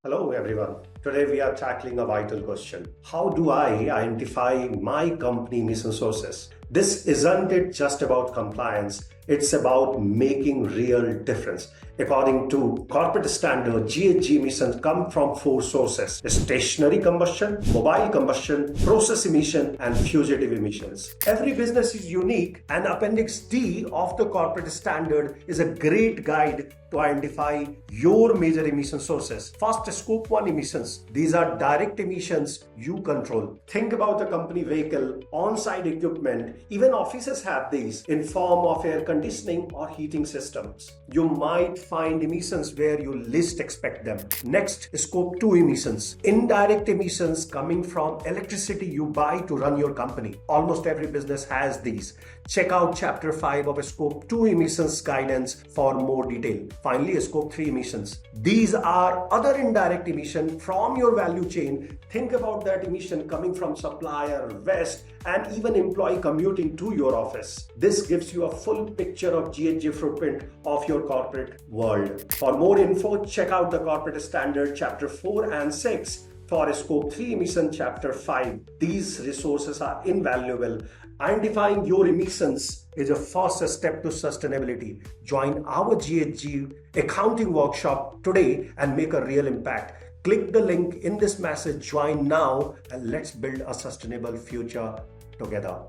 Hello everyone. Today we are tackling a vital question. How do I identify my company emission sources? This isn't it just about compliance, it's about making real difference. According to corporate standard, GHG emissions come from four sources: stationary combustion, mobile combustion, process emission, and fugitive emissions. Every business is unique, and Appendix D of the corporate standard is a great guide to identify your major emission sources. First, scope 1 emissions. These are direct emissions you control. Think about a company vehicle, on-site equipment, even offices have these in form of air conditioning or heating systems. You might find emissions where you least expect them. Next, scope 2 emissions. Indirect emissions coming from electricity you buy to run your company. Almost every business has these. Check out chapter 5 of scope 2 emissions guidance for more detail. Finally, scope 3 emissions. These are other indirect emissions from your value chain. Think about that emission coming from supplier, waste, and even employee commuting to your office. This gives you a full picture of GHG footprint of your corporate world. For more info, check out the corporate standard chapter 4 and 6. For scope 3 emission chapter 5. These resources are invaluable. Identifying your emissions is a first step to sustainability. Join our GHG accounting workshop today and make a real impact. Click the link in this message, join now, and let's build a sustainable future together.